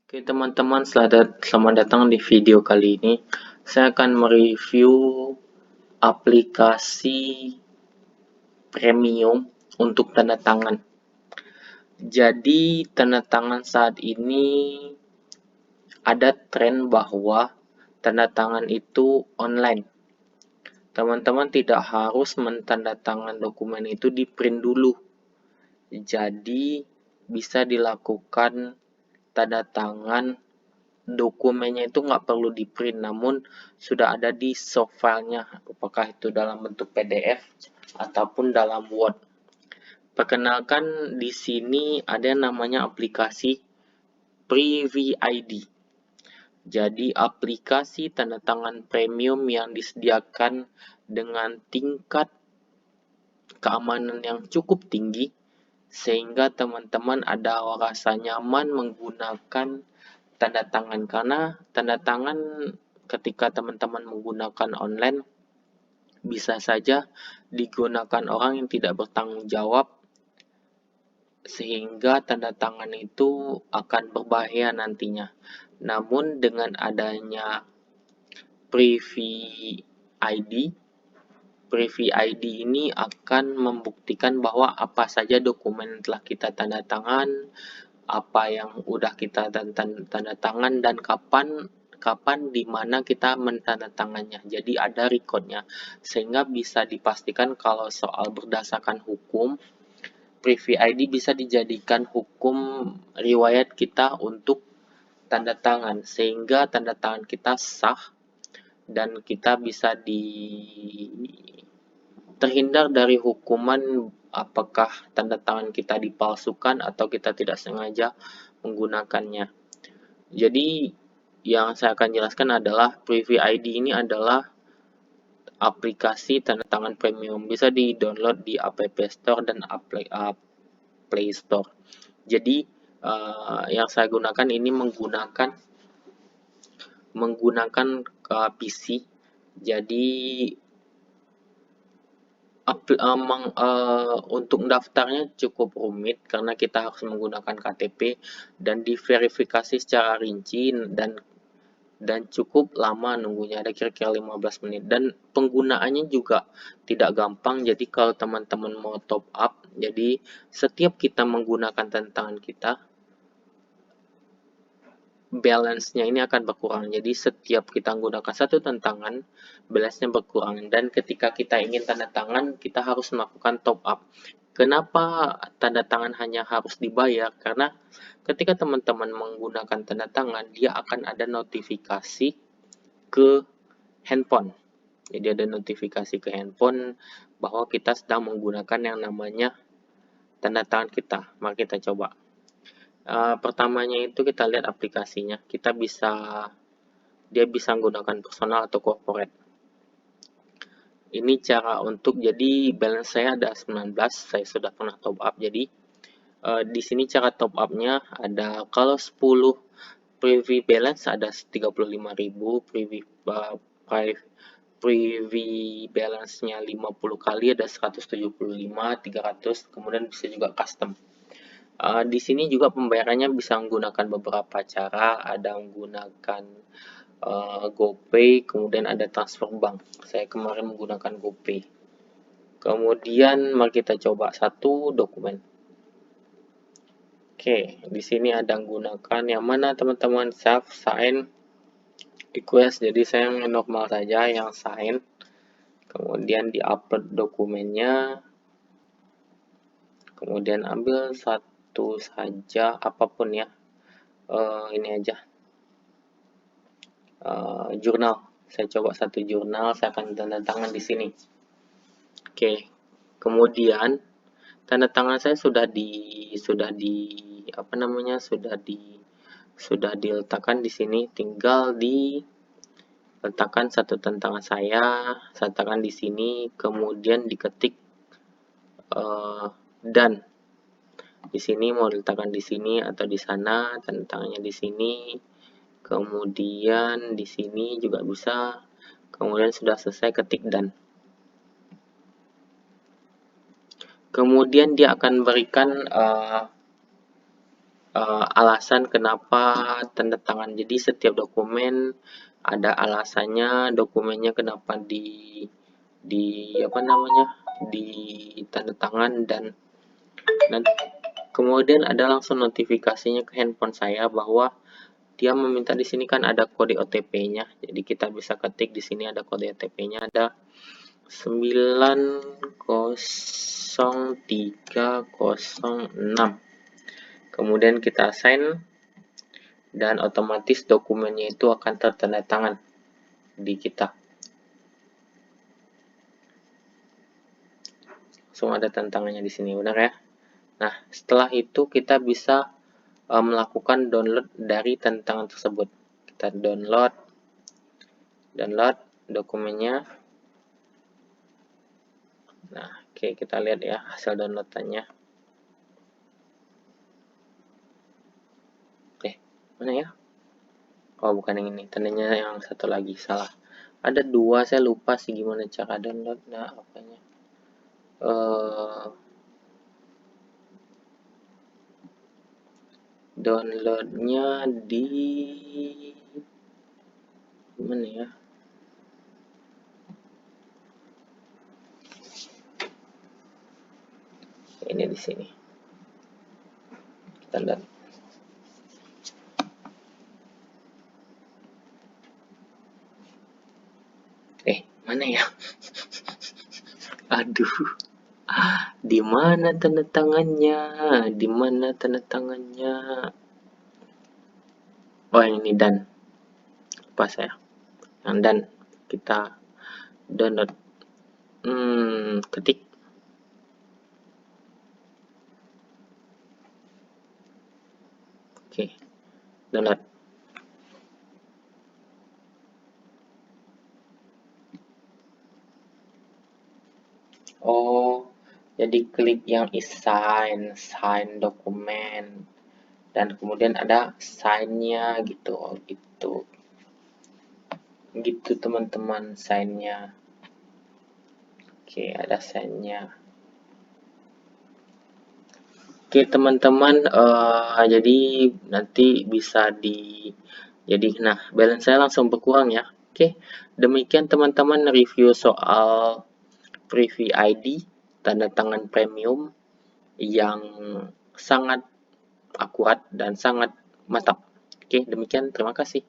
Oke teman-teman, selamat datang di video kali ini. Saya akan mereview aplikasi premium untuk tanda tangan. Jadi tanda tangan saat ini ada tren bahwa tanda tangan itu online. Teman-teman tidak harus mentandatangan dokumen itu di print dulu. Jadi bisa dilakukan tanda tangan dokumennya itu nggak perlu di print, namun sudah ada di soft filenya, apakah itu dalam bentuk PDF ataupun dalam Word. Perkenalkan, di sini ada namanya aplikasi PriviID. Jadi aplikasi tanda tangan premium yang disediakan dengan tingkat keamanan yang cukup tinggi, sehingga teman-teman ada rasa nyaman menggunakan tanda tangan, karena tanda tangan ketika teman-teman menggunakan online bisa saja digunakan orang yang tidak bertanggung jawab, sehingga tanda tangan itu akan berbahaya nantinya. Namun dengan adanya PriviID ini akan membuktikan bahwa apa saja dokumen yang telah kita tanda tangan, apa yang udah kita tanda tangan, dan kapan di mana kita mentandatangannya. Jadi ada recordnya, sehingga bisa dipastikan kalau soal berdasarkan hukum, PriviID bisa dijadikan hukum riwayat kita untuk tanda tangan, sehingga tanda tangan kita sah dan kita bisa terhindar dari hukuman apakah tanda tangan kita dipalsukan atau kita tidak sengaja menggunakannya. Jadi yang saya akan jelaskan adalah PriviID ini adalah aplikasi tanda tangan premium, bisa di-download di App Store dan Play Store. Jadi yang saya gunakan ini menggunakan PC. Jadi untuk daftarnya cukup rumit karena kita harus menggunakan KTP dan diverifikasi secara rinci, dan cukup lama nunggunya, ada kira-kira 15 menit, dan penggunaannya juga tidak gampang. Jadi kalau teman-teman mau top up, jadi setiap kita menggunakan tantangan kita, balance-nya ini akan berkurang. Jadi setiap kita menggunakan satu tantangan, balance-nya berkurang, dan ketika kita ingin tanda tangan, kita harus melakukan top up. Kenapa tanda tangan hanya harus dibayar? Karena ketika teman-teman menggunakan tanda tangan, dia akan ada notifikasi ke handphone. Jadi ada notifikasi ke handphone bahwa kita sedang menggunakan yang namanya tanda tangan kita. Mari kita coba. Pertamanya itu kita lihat aplikasinya. Dia bisa menggunakan personal atau corporate. Ini cara untuk, jadi balance saya ada 19, saya sudah pernah top up. Jadi di sini cara top upnya ada, kalau 10 Privy balance ada 35.000, Privy balance-nya 50 kali ada 175, 300, kemudian bisa juga custom. Di sini juga pembayarannya bisa menggunakan beberapa cara, ada menggunakan GoPay, kemudian ada transfer bank. Saya kemarin menggunakan GoPay. Kemudian mari kita coba satu dokumen. Oke, di sini ada menggunakan yang mana teman-teman, self sign request. Jadi saya yang normal saja, yang sign. Kemudian di-upload dokumennya. Kemudian ambil satu saja, apapun ya. Ini aja. Jurnal. Saya coba satu jurnal, saya akan tanda tangan di sini. Oke. Kemudian tanda tangan saya sudah diletakkan di sini, tinggal diletakkan satu tantangan saya letakkan di sini, kemudian diketik dan di sini mau diletakkan di sini atau di sana, tanda tangannya di sini, kemudian di sini juga bisa, kemudian sudah selesai ketik dan. Kemudian dia akan berikan alasan kenapa tanda tangan. Jadi setiap dokumen ada alasannya, dokumennya kenapa di apa namanya, di tanda tangan, dan kemudian ada langsung notifikasinya ke handphone saya bahwa dia meminta. Di sini kan ada kode OTP-nya. Jadi kita bisa ketik di sini, ada kode OTP-nya, ada 90306. Kemudian kita sign, dan otomatis dokumennya itu akan tertanda tangan di kita. Langsung ada tanda tangannya di sini, benar ya? Nah, setelah itu kita bisa melakukan download dari tanda tangan tersebut. Kita download dokumennya. Nah, oke, kita lihat ya hasil downloadannya. Mana ya? Oh, bukan yang ini, tandanya yang satu lagi, salah. Ada dua, saya lupa sih gimana cara downloadnya, apanya. Downloadnya di mana ya? Ini di sini. Kita lihat. Mana ya? Aduh. Di mana tanda tangannya? Di mana tanda tangannya? Oh, yang ini dan. Pas ya. Yang dan kita download. Ketik. Oke. Download. Oh, jadi klik yang sign dokumen, dan kemudian ada sign-nya gitu. Gitu teman-teman, sign-nya. Oke, ada sign-nya. Oke teman-teman, jadi nanti bisa nah balance saya langsung berkurang ya. Oke, demikian teman-teman review soal Privy ID tanda tangan premium yang sangat akurat dan sangat mantap. Oke, demikian, terima kasih.